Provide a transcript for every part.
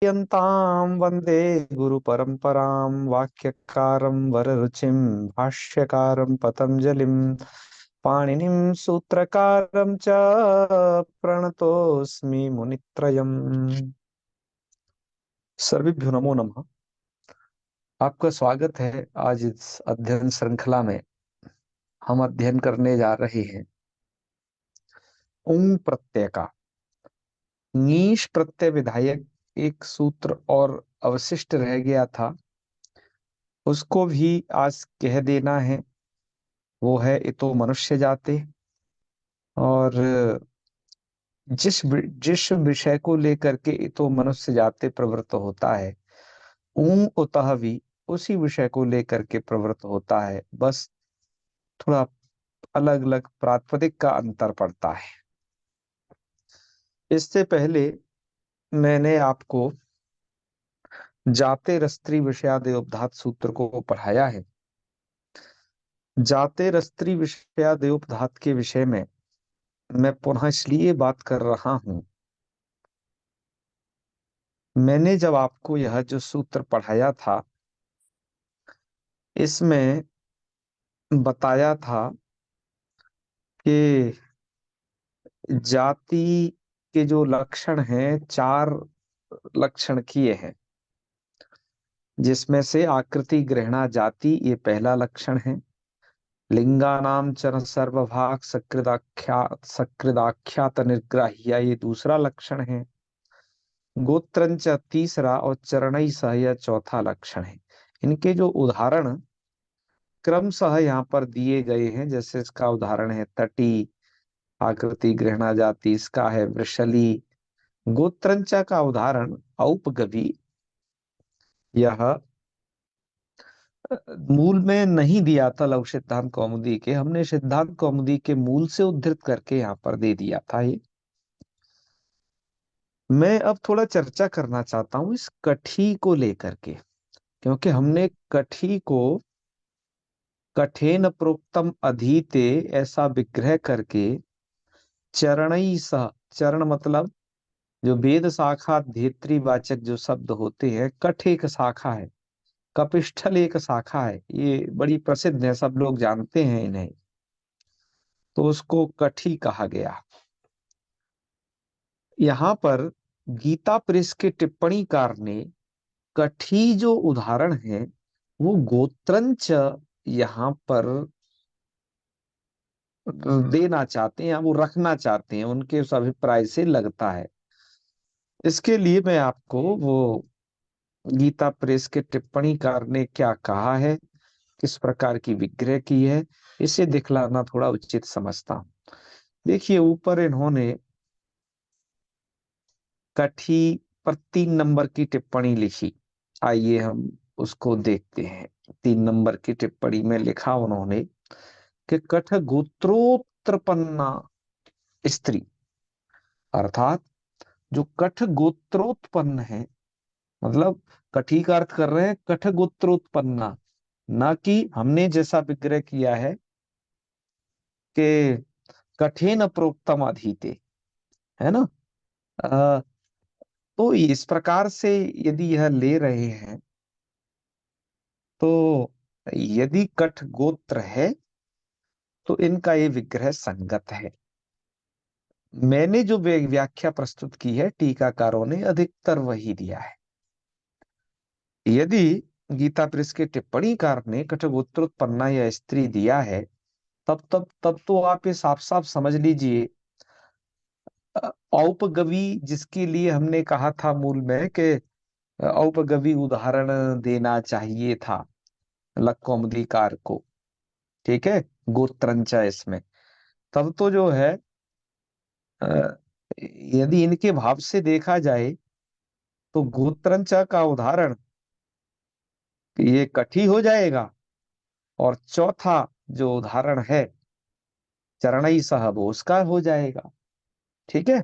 यन्तां वन्दे गुरुपरम्परां वाक्यकारं वररुचिं भाष्यकारं पतञ्जलिं पाणिनिं सूत्रकारं च प्रणतोऽस्मि मुनित्रयम्। सर्वेभ्यो नमो नमः। आपका स्वागत है। आज इस अध्ययन श्रृंखला में हम अध्ययन करने जा रहे हैं ऊं प्रत्यय का। नीश प्रत्यय विधायक एक सूत्र और अवशिष्ट रह गया था, उसको भी आज कह देना है। वो है इतो मनुष्य जाते। और जिस विषय को लेकर के इतो मनुष्य जाते प्रवृत्त होता है, ऊं उतः भी उसी विषय को लेकर के प्रवृत्त होता है, बस थोड़ा अलग अलग प्रातिपदिक का अंतर पड़ता है। इससे पहले मैंने आपको जाते रस्त्री विषयादि उपधात सूत्र को पढ़ाया है। जाते रस्त्री विषयादि उपधात के विषय में मैं पुनः इसलिए बात कर रहा हूं, मैंने जब आपको यह जो सूत्र पढ़ाया था, इसमें बताया था कि जाति के जो लक्षण हैं, चार लक्षण किए हैं, जिसमें से आकृति ग्रहणा जाति ये पहला लक्षण है। लिंगानाम चर सर्वभाग सकृदाख्यात निर्ग्राह्य ये दूसरा लक्षण है। गोत्रंच तीसरा और चरणई सह यह चौथा लक्षण है। इनके जो उदाहरण क्रमशः यहाँ पर दिए गए हैं, जैसे इसका उदाहरण है तटी, आकृति ग्रहणा जाति इसका है वृषली। गोत्रंचा का उदाहरण औपगवी। यह मूल में नहीं दिया था लघु सिद्धांत कौमुदी के, हमने सिद्धांत कौमुदी के मूल से उद्धृत करके यहाँ पर दे दिया था ये। मैं अब थोड़ा चर्चा करना चाहता हूँ इस कठी को लेकर के, क्योंकि हमने कठी को कठेन प्रोक्तम अधीते ऐसा विग्रह करके चरणई सह, चरण मतलब जो वेद शाखा धेत्री वाचक जो शब्द होते हैं, कठ एक शाखा है, कपिष्ठल एक शाखा है, ये बड़ी प्रसिद्ध है, सब लोग जानते हैं इन्हें, तो उसको कठी कहा गया। यहाँ पर गीता प्रेस के टिप्पणीकार ने कठी जो उदाहरण है वो गोत्रंच यहाँ पर देना चाहते हैं या वो रखना चाहते हैं, उनके उस अभिप्राय से लगता है। इसके लिए मैं आपको वो गीता प्रेस के टिप्पणीकार ने क्या कहा है, किस प्रकार की विग्रह की है, इसे दिखलाना थोड़ा उचित समझता हूं। देखिए ऊपर इन्होंने कठी पर 3 नंबर की टिप्पणी लिखी। आइए हम उसको देखते हैं। 3 नंबर की टिप्पणी में लिखा उन्होंने कि कठ गोत्रोत्पन्ना स्त्री, अर्थात जो कठ गोत्रोत्पन्न है, मतलब कठी का अर्थ कर रहे हैं कठ गोत्रोत्पन्ना, ना कि हमने जैसा विग्रह किया है कि कठिन प्रोक्तम अधीते, है ना। अ, तो इस प्रकार से यदि यह ले रहे हैं, तो यदि कठ गोत्र है तो इनका ये विग्रह संगत है। मैंने जो व्याख्या प्रस्तुत की है, टीकाकारों ने अधिकतर वही दिया है। यदि गीता प्रेस के टिप्पणीकार ने कठगोत्रोत्पन्ना या स्त्री दिया है, तब तो आप ये साफ साफ समझ लीजिए औपगवी, जिसके लिए हमने कहा था मूल में कि औपगवी उदाहरण देना चाहिए था लक्कौमुदीकार को, ठीक है, गोत्रंचा इसमें, तब तो जो है अ, यदि इनके भाव से देखा जाए तो गोत्रंचा का उदाहरण ये कठी हो जाएगा, और चौथा जो उदाहरण है चरणई साहब उसका हो जाएगा। ठीक है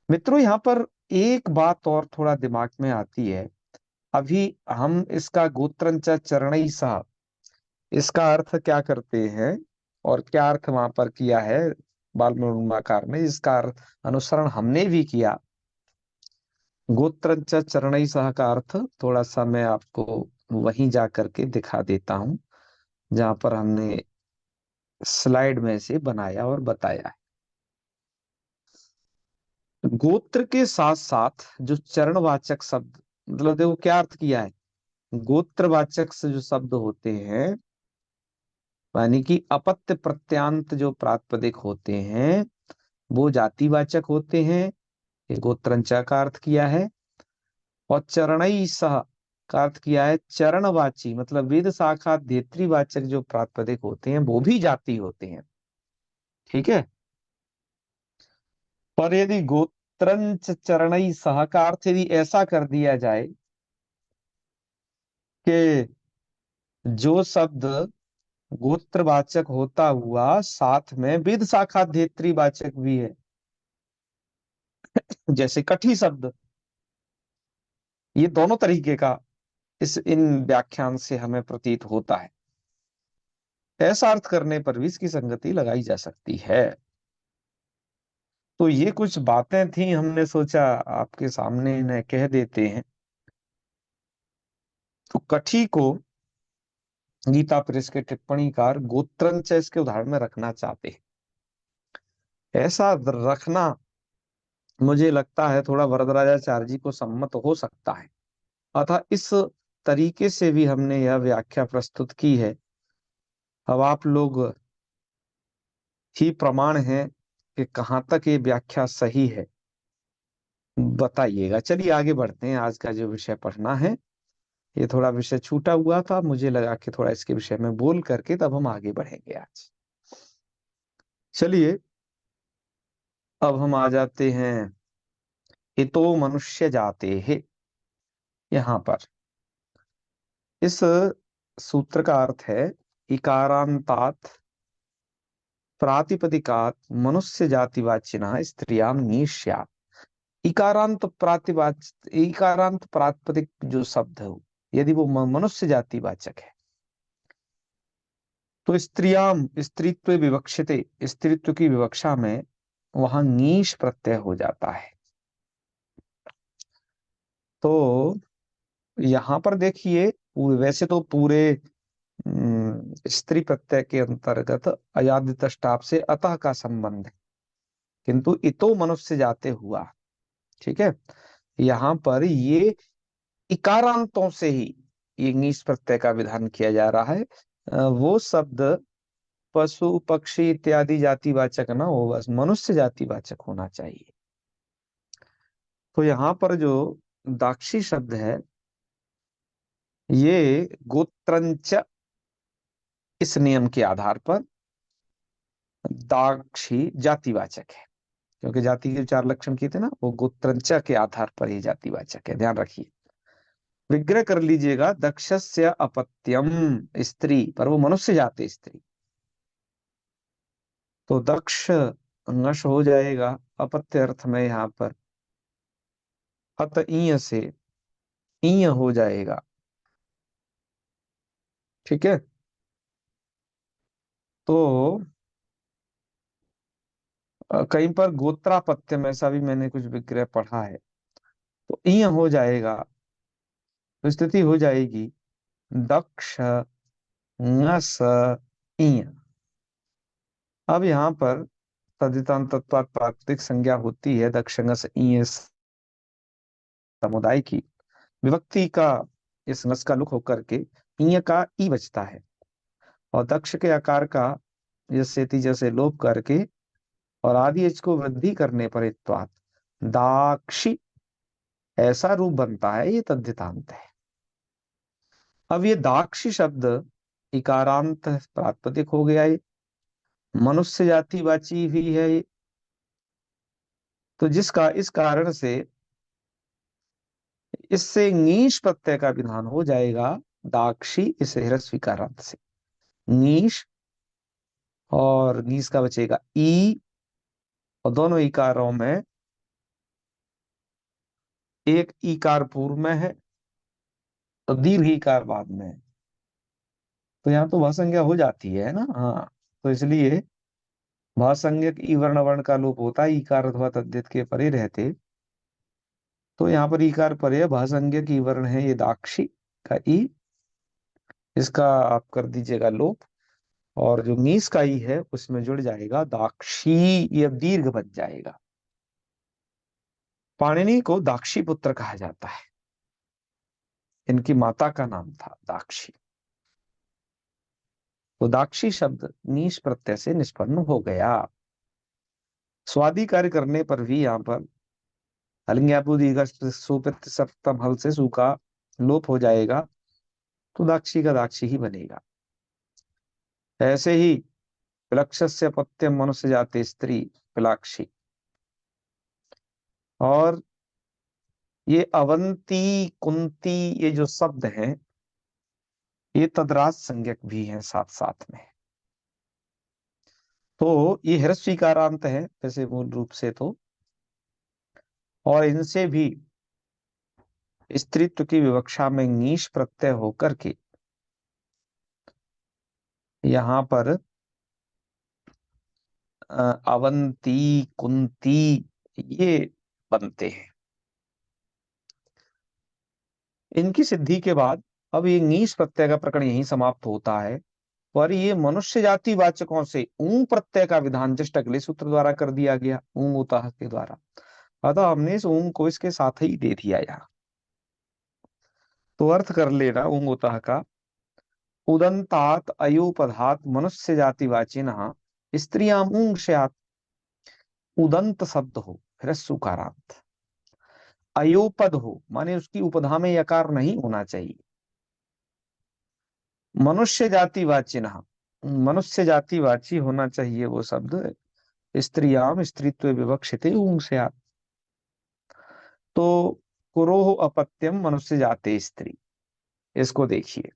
मित्रों, यहाँ पर एक बात और थोड़ा दिमाग में आती है। अभी हम इसका गोत्रंचा चरणई साहब, इसका अर्थ क्या करते हैं और क्या अर्थ वहां पर किया है बाल ने, इसका अनुसरण हमने भी किया। गोत्रंच चरणई सह का अर्थ थोड़ा सा मैं आपको वहीं जा करके दिखा देता हूं जहां पर हमने स्लाइड में से बनाया और बताया है। गोत्र के साथ साथ जो चरणवाचक शब्द, मतलब देखो क्या अर्थ किया है। गोत्रवाचक से जो शब्द होते हैं, यानी कि अपत्य प्रत्यांत जो प्रातिपदिक होते हैं, वो जातिवाचक होते हैं। ये गोत्रंचा का अर्थ किया है। और चरणई सह का अर्थ किया है चरणवाची, मतलब वेद शाखा धेत्रीवाचक जो प्रातिपदिक होते हैं वो भी जाति होते हैं। ठीक है। पर यदि गोत्रंच चरणई सह का अर्थ यदि ऐसा कर दिया जाए कि जो शब्द गोत्रवाचक होता हुआ साथ में विद शाखा धेत्रीवाचक भी है, जैसे कठी शब्द, ये दोनों तरीके का इस इन व्याख्यान से हमें प्रतीत होता है। ऐसा अर्थ करने पर भी इसकी संगति लगाई जा सकती है। तो ये कुछ बातें थी, हमने सोचा आपके सामने इन्हें कह देते हैं। तो कठी को गीता प्रेस के टिप्पणीकार गोत्रंच इसके उदाहरण में रखना चाहते हैं। ऐसा रखना मुझे लगता है थोड़ा वरदराजाचार्य जी को सम्मत हो सकता है। अतः इस तरीके से भी हमने यह व्याख्या प्रस्तुत की है। अब आप लोग ही प्रमाण है कि कहाँ तक ये व्याख्या सही है, बताइएगा। चलिए आगे बढ़ते हैं। आज का जो विषय पढ़ना है, ये थोड़ा विषय छूटा हुआ था, मुझे लगा कि थोड़ा इसके विषय में बोल करके तब हम आगे बढ़ेंगे आज। चलिए अब हम आ जाते हैं हितो मनुष्य जाते हैं। यहाँ पर इस सूत्र का अर्थ है इकारांतात प्रातिपदिकात मनुष्य जातिवाचिनः स्त्रियां नीष्यात्। इकारांत प्रातिपदिक जो शब्द हो, यदि वो मनुष्य जातिवाचक है तो स्त्रियाम स्त्रीत्व विवक्षिते, स्त्रीत्व की विवक्षा में वहां नीश प्रत्यय हो जाता है। तो यहां पर देखिए, वैसे तो पूरे स्त्री प्रत्यय के अंतर्गत अयादित स्टाप से अतः का संबंध है, किंतु इतो मनुष्य जाते हुआ, ठीक है, यहाँ पर ये इकारांतों से ही ये नीस प्रत्यय का विधान किया जा रहा है। वो शब्द पशु पक्षी इत्यादि जातिवाचक ना हो, बस मनुष्य जातिवाचक होना चाहिए। तो यहाँ पर जो दाक्षी शब्द है, ये गोत्रंच इस नियम के आधार पर दाक्षी जातिवाचक है, क्योंकि जाति के चार लक्षण किए थे ना, वो गोत्रंच के आधार पर ही जातिवाचक है, ध्यान रखिए। विग्रह कर लीजिएगा, दक्षस्य अपत्यम स्त्री, पर वो मनुष्य जाति स्त्री, तो दक्ष नश हो जाएगा अपत्य अर्थ में। यहाँ पर अत ईय से ईय हो जाएगा। ठीक है। तो कहीं पर गोत्रापत्यम ऐसा भी मैंने कुछ विग्रह पढ़ा है, तो ईय हो जाएगा। तो स्थिति हो जाएगी दक्ष ङस ईय। अब यहाँ पर तदितांत तत्वात् प्राकृतिक संज्ञा होती है दक्ष ङस ईय समुदाय की। विभक्ति का इस ङस का लुक होकर के ईय का ई बचता है, और दक्ष के आकार का जैसे जैसे लोप करके और आदि एच को वृद्धि करने पर इत्वात् दाक्षी ऐसा रूप बनता है, ये तद्धितांत है। अब ये दाक्षी शब्द इकारांत प्रातिपदिक हो गया, ये मनुष्य जातिवाची भी है ये। तो जिसका इस कारण से इससे नीश प्रत्यय का विधान हो जाएगा दाक्षी इस ह्रस्व इकारांत से नीश, और नीश का बचेगा ई, और दोनों इकारों में एक इकार पूर्व में है तो दीर्घ इकार बाद में है। तो यहाँ तो भाषासंज्ञा हो जाती है ना, हाँ। तो इसलिए भाषासंज्ञक ई वर्ण वर्ण का लोप होता है, इकार अथवा तद्धित के परे रहते। तो यहाँ पर ईकार पर है, भाषंज्ञ की वर्ण है ये दाक्षी का ई, इसका आप कर दीजिएगा लोप, और जो मीस का ई है उसमें जुड़ जाएगा दाक्षी, ये अब दीर्घ बन जाएगा। पाणिनि को दाक्षी पुत्र कहा जाता है, इनकी माता का नाम था दाक्षी। तो दाक्षी शब्द नीश प्रत्यय से निष्पन्न हो गया। स्वादि कार्य करने पर भी यहाँ पर सुपित सप्तम हल से सु का लोप हो जाएगा, तो दाक्षी का दाक्षी ही बनेगा। ऐसे ही विलक्षस्य पत्यम मनुष्य जाति स्त्री पिलाक्षी, और ये अवंती कुंती ये जो शब्द हैं ये तद्राज संज्ञक भी हैं साथ साथ में। तो ये ह्रस्वीकारांत है वैसे मूल रूप से तो, और इनसे भी स्त्रीत्व की विवक्षा में नीश प्रत्यय होकर के यहाँ पर अवंती कुंती ये बनते हैं। इनकी सिद्धि के बाद अब ये नीश प्रत्यय का प्रकरण यहीं समाप्त होता है, पर ये मनुष्य जाति वाचकों से ऊं प्रत्यय का विधान जस्ट अगले सूत्र द्वारा कर दिया गया, ऊं उतः के द्वारा। अतः हमने इस ऊं को इसके साथ ही दे दिया यहाँ। तो अर्थ कर लेना ऊं उतः का, उदंतात अयोपधात मनुष्य जाति वाचिनः स्त्रियां ऊंग स्यात्। उदंत शब्द हो ह्रस्वकारांत, अयोपद हो माने उसकी उपधा में यकार नहीं होना चाहिए, मनुष्य जाति वाचिनः मनुष्य जाति वाची होना चाहिए वो शब्द, स्त्रियाम स्त्रीत्व विवक्षिते ऊंग स्यात्। तो कुरोह अपत्यम मनुष्य जाते स्त्री, इसको देखिए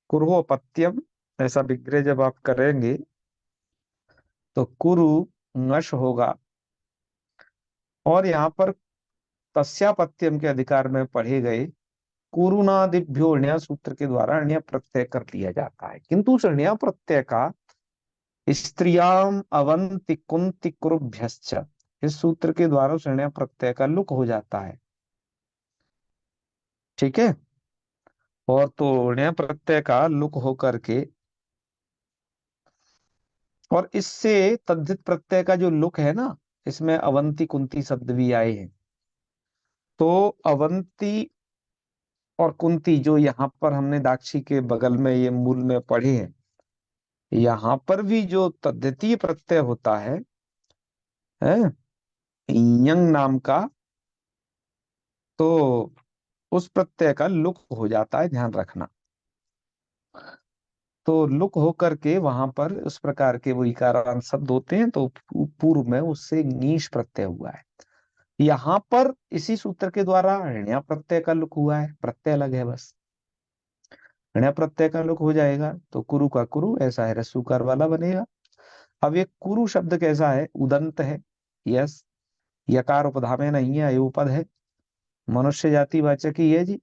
कुरोह अपत्यम ऐसा विग्रह जब आप करेंगे तो कुरु नश होगा, और यहाँ पर तस्यापत्यम के अधिकार में पढ़े गए कुरुनादिभ्यो ण्य सूत्र के द्वारा ण्य प्रत्यय कर लिया जाता है, किंतु उस ण्य प्रत्यय का स्त्रियाम अवंति कुंति कुरुभ्यश्च इस सूत्र के द्वारा उस ण्य प्रत्यय का लुक हो जाता है। ठीक है, और तो ण्य प्रत्यय का लुक हो करके, और इससे तद्धित प्रत्यय का जो लुक है ना, इसमें अवंती कुंती शब्द भी आए हैं। तो अवंती और कुंती जो यहाँ पर हमने दाक्षी के बगल में ये मूल में पढ़े हैं, यहाँ पर भी जो तद्धितीय प्रत्यय होता है यंग नाम का, तो उस प्रत्यय का लुक हो जाता है, ध्यान रखना। तो लुक हो करके वहां पर उस प्रकार के वो इकारांत शब्द होते हैं, तो पूर्व में उससे नीश प्रत्यय हुआ है। यहाँ पर इसी सूत्र के द्वारा ऋण प्रत्यय का लुक हुआ है, प्रत्यय अलग है बस, ऋण प्रत्यय का लुक हो जाएगा तो कुरु का कुरु ऐसा है रस्सूकार वाला बनेगा। अब ये कुरु शब्द कैसा है, उदंत है, यस, यकार उपधा में नहीं है, अयोपद है, मनुष्य जाति वाचक ही है जी,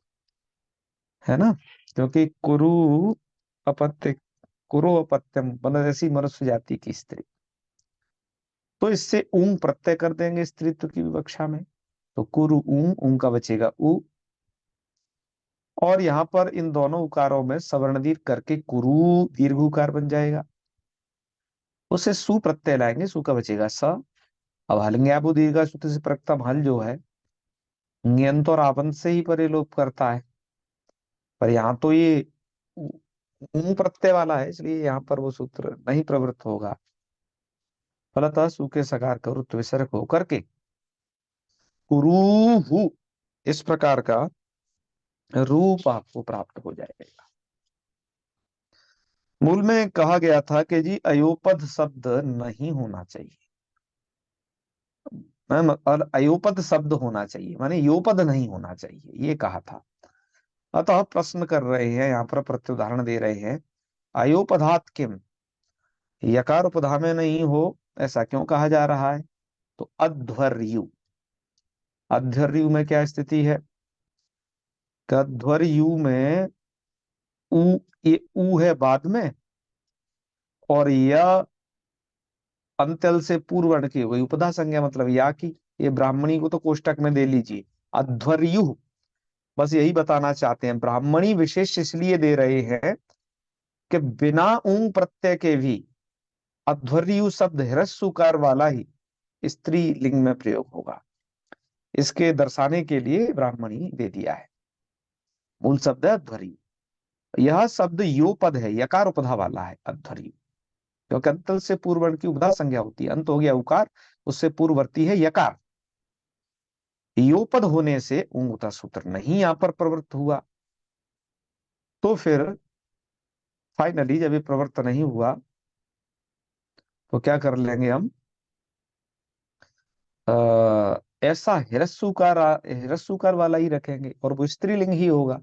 है ना, क्योंकि कुरु अपत्य, कुरु अपत्यम मतलब ऐसी मनुष्य जाति की स्त्री, तो इससे ऊंग प्रत्यय कर देंगे स्त्रीत्व की विवक्षा में, तो कुरु ऊंग, ऊंग का बचेगा उ, और यहाँ पर इन दोनों उकारों में सवर्ण दीर्घ करके कुरु दीर्घ उकार बन जाएगा, उसे सु प्रत्यय लाएंगे, सु का बचेगा स। अब हलंगे आप दीर्घ सूत्र से प्रकृतम हल जो है ङेंत और आवंत से ही परिलोप करता है, पर यहाँ तो ये ऊं प्रत्यय वाला है, इसलिए यहाँ पर वो सूत्र नहीं प्रवृत्त होगा। फलतः सु के सकार का रुत्व विसर्ग होकर के कुरूहु इस प्रकार का रूप आपको प्राप्त हो जाएगा। मूल में कहा गया था कि जी अयोपद शब्द नहीं होना चाहिए, और अयोपद शब्द होना चाहिए माने योपद नहीं होना चाहिए, ये कहा था। अतः प्रश्न कर रहे हैं यहाँ पर, प्रत्युदाहरण दे रहे हैं, अयोपधात किम, यकार उपधा में नहीं हो ऐसा क्यों कहा जा रहा है। तो अध्वर्यु, अध्वर्यु में क्या स्थिति है, अध्वर्यु में उ, ये उ है बाद में, और यह अंत्यल से पूर्व वर्ण की हो गई उपधा संज्ञा, मतलब या की, ये ब्राह्मणी को तो कोष्टक में दे लीजिए, अध्वर्यु, बस यही बताना चाहते हैं। ब्राह्मणी विशेष इसलिए दे रहे हैं कि बिना ऊंग प्रत्यय के भी अध्वर्यु शब्द ह्रस्वकार वाला ही स्त्री लिंग में प्रयोग होगा, इसके दर्शाने के लिए ब्राह्मणी दे दिया है। मूल शब्द है अध्वर्यु। यह शब्द यो पद है, यकार उपधा वाला है अध्वर्यु, क्योंकि अंत से पूर्ववर्ण की उपधा संज्ञा होती है। अंत हो गया उकार, उससे पूर्ववर्ती है यकार। यो पद होने से ऊंगता सूत्र नहीं यहां पर प्रवृत्त हुआ। तो फिर फाइनली जब ये प्रवृत्त नहीं हुआ तो क्या कर लेंगे हम, ऐसा हिरस्यकार वाला ही रखेंगे और वो स्त्रीलिंग ही होगा।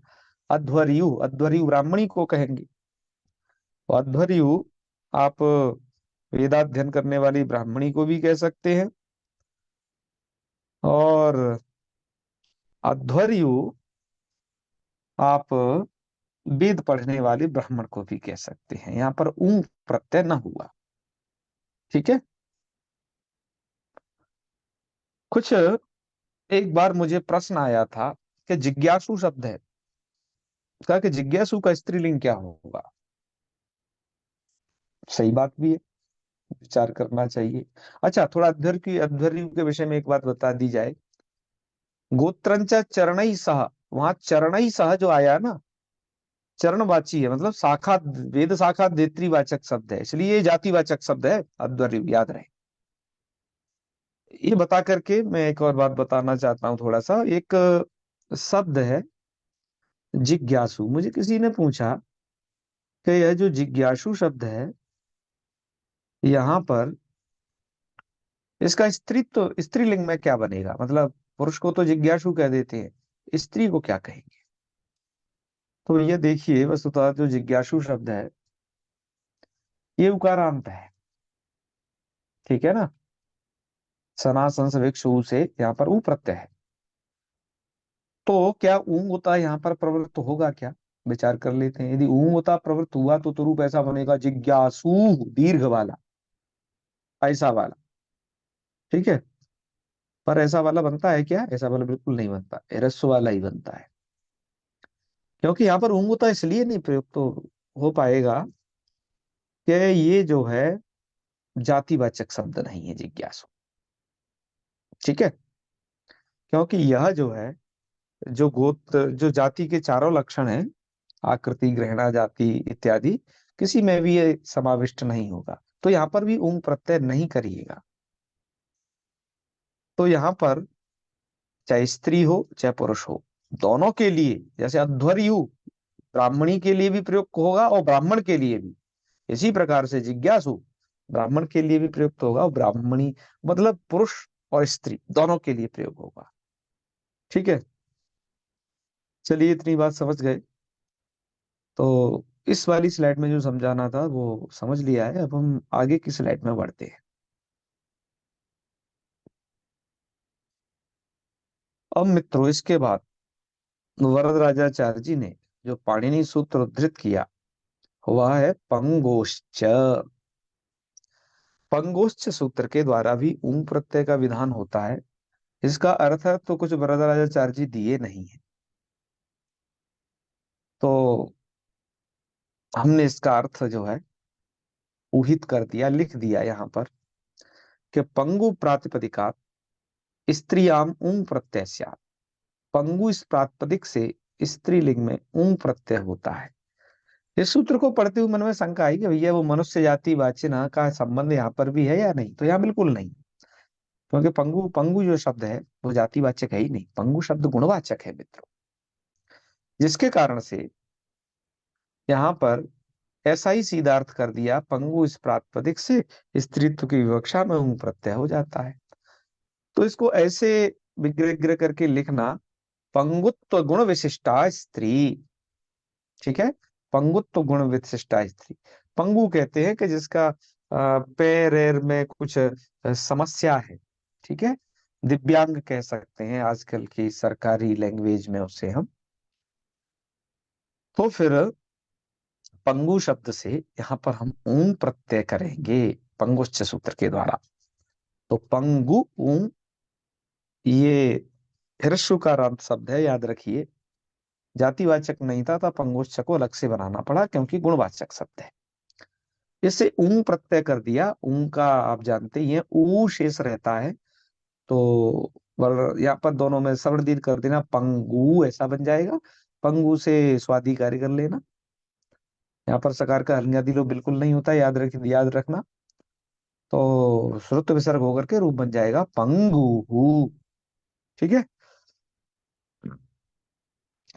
अध्वर्यु, अध्वर्यु ब्राह्मणी को कहेंगे। तो अध्वर्यु आप वेदाध्ययन करने वाली ब्राह्मणी को भी कह सकते हैं, और अध्वर्यु आप वेद पढ़ने वाले ब्राह्मण को भी कह सकते हैं। यहाँ पर ऊं प्रत्यय न हुआ। ठीक है। कुछ एक बार मुझे प्रश्न आया था कि जिज्ञासु शब्द है, कहा कि जिज्ञासु का स्त्रीलिंग क्या होगा। सही बात भी है, विचार करना चाहिए। अच्छा, थोड़ा अध्वर्यु के विषय में एक बात बता दी जाए। गोत्रंच चरणई सह, वहां चरणई सह जो आया ना, चरणवाची है, मतलब शाखा, वेद शाखा देत्रीवाचक शब्द है, इसलिए ये जातिवाचक शब्द है अध्वर्यु, याद रहे। ये बता करके मैं एक और बात बताना चाहता हूँ थोड़ा सा। एक शब्द है जिज्ञासु। मुझे किसी ने पूछा कि यह जो जिज्ञासु शब्द है, यहाँ पर इसका स्त्रीत्व, स्त्रीलिंग में क्या बनेगा, मतलब पुरुष को तो जिज्ञासु कह देते हैं, स्त्री को क्या कहेंगे। तो ये देखिए, वस्तुतः जो जिज्ञासु शब्द है ये उकारांत है, ठीक है ना। सनासन विक्षु से यहाँ पर ऊ प्रत्यय है। तो क्या ऊंग होता यहाँ पर प्रवृत्त होगा क्या, विचार कर लेते हैं। यदि ऊंग होता प्रवृत्त हुआ तो रूप ऐसा बनेगा जिज्ञासु, दीर्घ वाला, ऐसा वाला। ठीक है। पर ऐसा वाला बनता है क्या, ऐसा वाला बिल्कुल नहीं बनता, रस्व वाला ही बनता है। क्योंकि यहाँ पर ऊंग होता इसलिए नहीं प्रयुक्त तो हो पाएगा कि ये जो है जातिवाचक शब्द नहीं है जिज्ञासु। ठीक है। क्योंकि यह जो है, जो गोत्र, जो जाति के चारों लक्षण है, आकृति, ग्रहणा, जाति इत्यादि, किसी में भी ये समाविष्ट नहीं होगा। तो यहाँ पर भी ऊंग प्रत्यय नहीं करिएगा। तो यहाँ पर चाहे स्त्री हो चाहे पुरुष हो, दोनों के लिए, जैसे अध्वर्यु ब्राह्मणी के लिए भी प्रयुक्त होगा और ब्राह्मण के लिए भी, इसी प्रकार से जिज्ञासु ब्राह्मण के लिए भी प्रयुक्त होगा और ब्राह्मणी मतलब पुरुष और स्त्री दोनों के लिए प्रयोग होगा। ठीक है। चलिए, इतनी बात समझ गए तो इस वाली स्लाइड में जो समझाना था वो समझ लिया है। अब हम आगे की स्लाइड में बढ़ते हैं। अब मित्रों, इसके बाद वरदराजाचार्य जी ने जो पाणिनि सूत्र उद्धृत किया वह है पंगोश्च। पंगोश्च सूत्र के द्वारा भी ऊं प्रत्यय का विधान होता है। इसका अर्थ है तो कुछ वरदराजाचार्य जी दिए नहीं है, तो हमने इसका अर्थ जो है ऊहित कर दिया, लिख दिया यहाँ पर कि पंगु प्रातिपदिका स्त्रियाम ऊं प्रत्यय स्यात्। पंगु इस प्रातिपदिक से स्त्रीलिंग में ऊं प्रत्यय होता है। इस सूत्र को पढ़ते हुए मन में शंका आई कि भैया वो मनुष्य जाति वाच्य न का संबंध यहाँ पर भी है या नहीं, तो यहाँ बिल्कुल नहीं। क्योंकि पंगु, पंगु जो शब्द है वो जातिवाचक है ही नहीं, पंगु शब्द गुणवाचक है मित्रों। जिसके कारण से यहाँ पर ऐसा ही सीधा अर्थ कर दिया, पंगु इस प्रातिपदिक से स्त्रीत्व की विवक्षा में ऊं प्रत्यय हो जाता है। तो इसको ऐसे विग्रह करके लिखना, पंगुत्व गुण विशिष्टा स्त्री। ठीक है। पंगुत्व गुण विशिष्टा स्त्री, पंगु कहते हैं कि जिसका पैर एर में कुछ समस्या है। ठीक है। दिव्यांग कह सकते हैं आजकल की सरकारी लैंग्वेज में उसे हम। तो फिर पंगु शब्द से यहाँ पर हम ऊं प्रत्यय करेंगे पंगुश्च सूत्र के द्वारा। तो पंगु ऊं, ये हिरस्यकारांत शब्द है, याद रखिए। जातिवाचक नहीं था, पंगुष्ठ को अलग से बनाना पड़ा क्योंकि गुणवाचक शब्द है। इसे ऊं प्रत्यय कर दिया, ऊं का आप जानते ही हैं ऊ शेष रहता है, तो यहाँ पर दोनों में सवर्ण दीर्घ कर देना, पंगु ऐसा बन जाएगा। पंगु से स्वादिकारी कर लेना। यहाँ पर सकार का हल्ंगिया लोग बिल्कुल नहीं होता, याद रखना। तो श्रुत विसर्ग होकर के रूप बन जाएगा पंगु। ठीक है।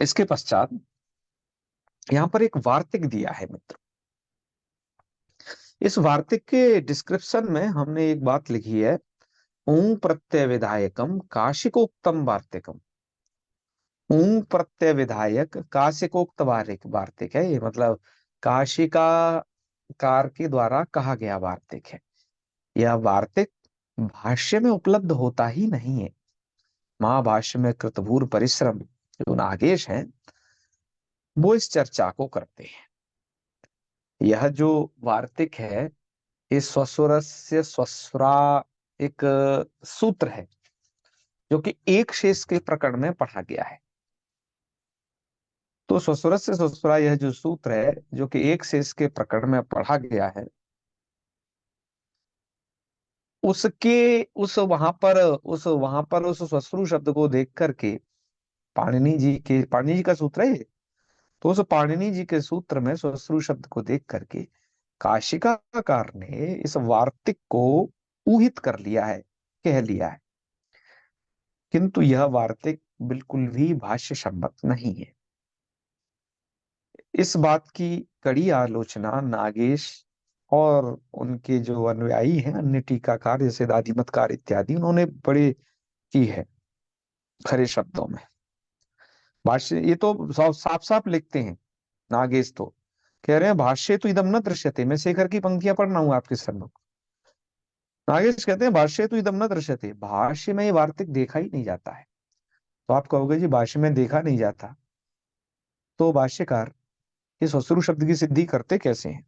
इसके पश्चात यहाँ पर एक वार्तिक दिया है मित्र। इस वार्तिक के डिस्क्रिप्शन में हमने एक बात लिखी है, ऊं प्रत्यय विधायकम काशिकोक्तम वार्तिकम। ऊं प्रत्यय विधायक काशिकोक्त वार्तिक वार्तिक है, ये मतलब काशिका कार के द्वारा कहा गया वार्तिक है। यह वार्तिक भाष्य में उपलब्ध होता ही नहीं है। महाभाष्य में कृतभूर परिश्रम जो नागेश हैं, वो इस चर्चा को करते हैं। यह जो वार्तिक है, ये स्वस्वरस्य स्वस्वरा एक सूत्र है जो कि एक शेष के प्रकरण में पढ़ा गया है। तो स्वस्वरस्य स्वस्वरा यह जो सूत्र है जो कि एक शेष के प्रकरण में पढ़ा गया है, उसके उस स्वश्रु शब्द को देख करके पाणिनि जी का सूत्र है ये। तो उस पाणिनि जी के सूत्र में स्वश्रु शब्द को देख करके काशिकाकार ने इस वार्तिक को ऊहित कर लिया है, कह लिया है। किंतु यह वार्तिक बिल्कुल भी भाष्य सम्मत नहीं है। इस बात की कड़ी आलोचना नागेश और उनके जो अनुयायी हैं, अन्य टीकाकार जैसे दादिमतकार इत्यादि, उन्होंने बड़े की है खरे शब्दों में। भाष्य ये तो साफ साफ लिखते हैं नागेश, तो कह रहे हैं भाष्य तो इदम न दृश्यते। मैं शेखर की पंक्तियां पढ़ रहा हूं आपके सामने। नागेश कहते हैं भाष्य तो इदम न दृश्यते, भाष्य में ये वार्तिक देखा ही नहीं जाता है। तो आप कहोगे जी भाष्य में देखा नहीं जाता, तो भाष्यकार इस अश्रु शब्द की सिद्धि करते कैसे हैं?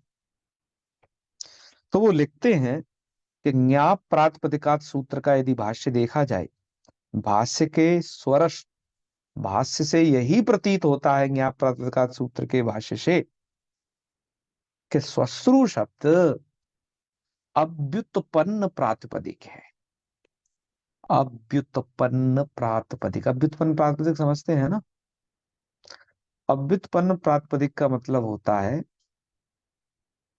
तो वो लिखते हैं कि ज्ञाप प्रातिपदिकात सूत्र का यदि भाष्य देखा जाए, भाष्य के स्वरस भाष्य से यही प्रतीत होता है, ज्ञाप प्रातिपदिकात सूत्र के भाष्य से, कि स्वश्रु शब्द अव्युत्पन्न प्रातिपदिक है। अव्युत्पन्न प्रातिपदिक, अव्युत्पन्न प्रातिपदिक समझते हैं ना? अव्युत्पन्न प्रातिपदिक का मतलब होता है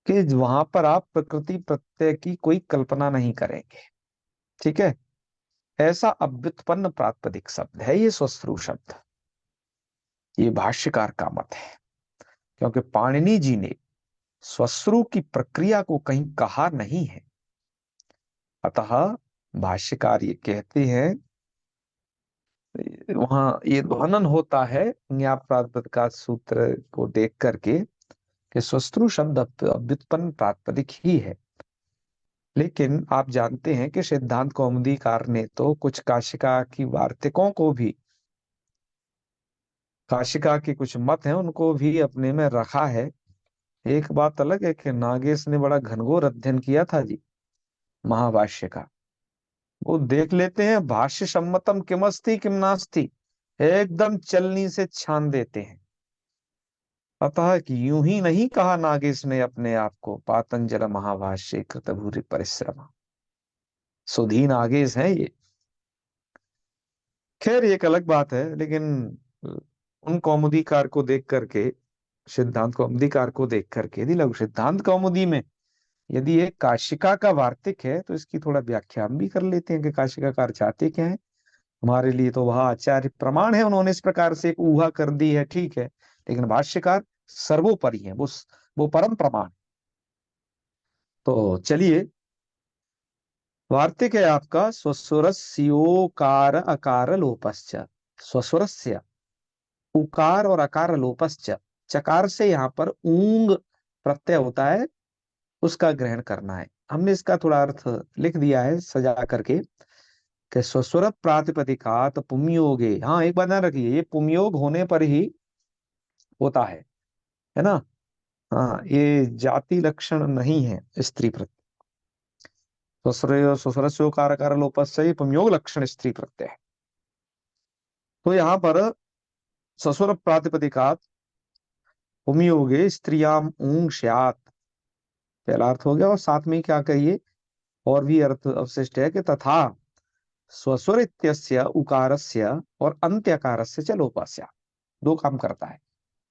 कि वहां पर आप प्रकृति प्रत्यय की कोई कल्पना नहीं करेंगे। ठीक है, ऐसा अव्युत्पन्न प्रातिपदिक शब्द है ये स्वश्रु शब्द। ये भाष्यकार का मत है, क्योंकि पाणिनि जी ने स्वश्रु की प्रक्रिया को कहीं कहा नहीं है। अतः भाष्यकार ये कहते हैं, वहां ये ध्वनन होता है ज्ञाप प्रातिपदिक का सूत्र को देख करके कि स्वश्रु शब्द अव्युत्पन्न प्रातिपदिक ही है। लेकिन आप जानते हैं कि सिद्धांत कौमुदीकार ने तो कुछ काशिका की वार्तिकों को भी, काशिका के कुछ मत हैं उनको भी अपने में रखा है। एक बात अलग है कि नागेश ने बड़ा घनघोर अध्ययन किया था जी महाभाष्य का। वो देख लेते हैं भाष्य सम्मतम किमस्ति किम नास्ति, एकदम चलनी से छान देते हैं। अतः कि यूं ही नहीं कहा नागेश ने अपने आप को, पातंजल महाभाष्य कृत भूरि परिश्रम, सुधी नागेश है ये। खैर ये एक अलग बात है, लेकिन उन कौमुदीकार को देख करके, सिद्धांत कौमुदीकार को देख करके, यदि लघु सिद्धांत कौमुदी में यदि ये काशिका का वार्तिक है, तो इसकी थोड़ा व्याख्या हम भी कर लेते हैं कि काशिकाकार चाहते क्या है। हमारे लिए तो वह आचार्य प्रमाण है, उन्होंने इस प्रकार से एक ऊहा कर दी है, ठीक है, लेकिन भाष्यकार सर्वोपरि है, वो परम प्रमाण। तो चलिए, वार्तिक है आपका स्वस्वरस्योकार अकार लोपश्च। स्वस्वरस्य उकार और अकार लोपश्च, चकार से यहाँ पर ऊंग प्रत्यय होता है, उसका ग्रहण करना है। हमने इसका थोड़ा अर्थ लिख दिया है सजा करके कि स्वस्वर प्रातिपदिकात पुंयोगे। हाँ, एक बात ध्यान रखिए, ये पुंयोग होने पर ही होता है ना? हाँ, ये जाति लक्षण नहीं है स्त्री प्रत्यय। स्वस्वर स्वस्वर से उकार अकार लोपस्य, ये पुंयोग लक्षण स्त्री प्रत्यय है। तो यहाँ पर सस्वर प्रातिपदिकात पुंयोगे स्त्रियाम ऊंग स्यात्, पहला अर्थ हो गया। और साथ में क्या कहिए, और भी अर्थ अवशिष्ट है कि तथा स्वस्वर इत्यस्य उकारस्य और अंत्यकारस्य च लोपस्य, दो काम करता है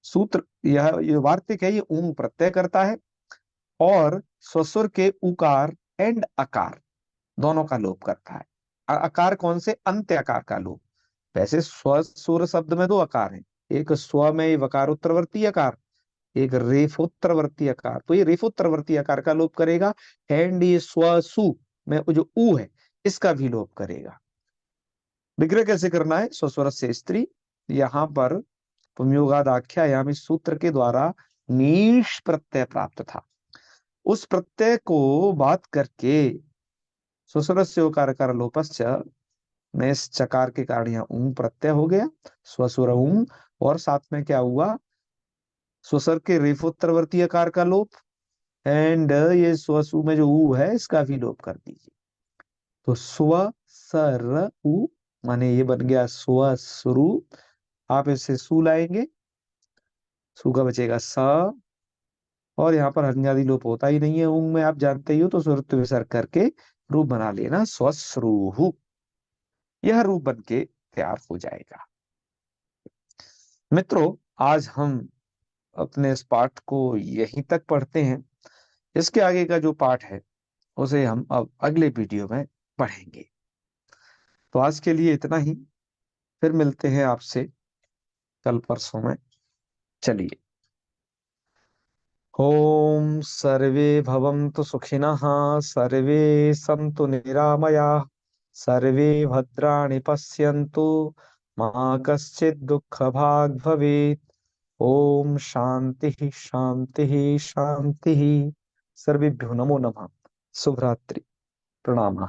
सूत्र। यह ये वार्तिक है, ये ऊंग प्रत्यय करता है और स्वस्वर के उकार एंड अकार दोनों का लोप करता है। अकार कौन से, अंत्य अकार का लोप। वैसे स्व सुर शब्द में दो अकार हैं, एक स्व में वकारोत्तरवर्ती अकार, एक रेफोत्तरवर्ती अकार। तो ये रेफोत्तरवर्ती अकार का लोप करेगा, एंड ये स्व सु में जो ऊ है इसका भी लोप करेगा। विग्रह कैसे करना है, स्वस्वर से स्त्री, यहाँ पर पुंयोगादाख्यायाम इस सूत्र के द्वारा नीश प्रत्यय प्राप्त था, उस प्रत्यय को बात करके स्वस्वर से उकार लोपस्य में इस चकार के कारण यहाँ ऊंग प्रत्यय हो गया, स्वसुर ऊंग। और साथ में क्या हुआ, स्वसर के रेफोत्तरवर्ती आकार का लोप, एंड ये स्वसु में जो ऊ है इसका भी लोप कर दीजिए। तो स्व सर उ माने ये बन गया स्वश्रु। आप इसे सु लाएंगे, सु का बचेगा स, और यहाँ पर हंगादि लोप होता ही नहीं है ऊंग में, आप जानते ही हो। तो सुरत विसर्ग करके रूप बना लेना स्वश्रु, यह रूप बन के तैयार हो जाएगा। मित्रों, आज हम अपने इस पाठ को यहीं तक पढ़ते हैं। इसके आगे का जो पाठ है उसे हम अब अगले वीडियो में पढ़ेंगे। तो आज के लिए इतना ही, फिर मिलते हैं आपसे कल परसों में। चलिए, ओम सर्वे भवन्तु सुखिनः, सर्वे सन्तु निरामयाः, सर्वे भद्राणि पश्यन्तु, मा कश्चित् दुःखभाग् भवेत्। ओम शांति शांति शांति। सर्वेभ्यो नमो नमः। शुभ रात्रि। प्रणाम।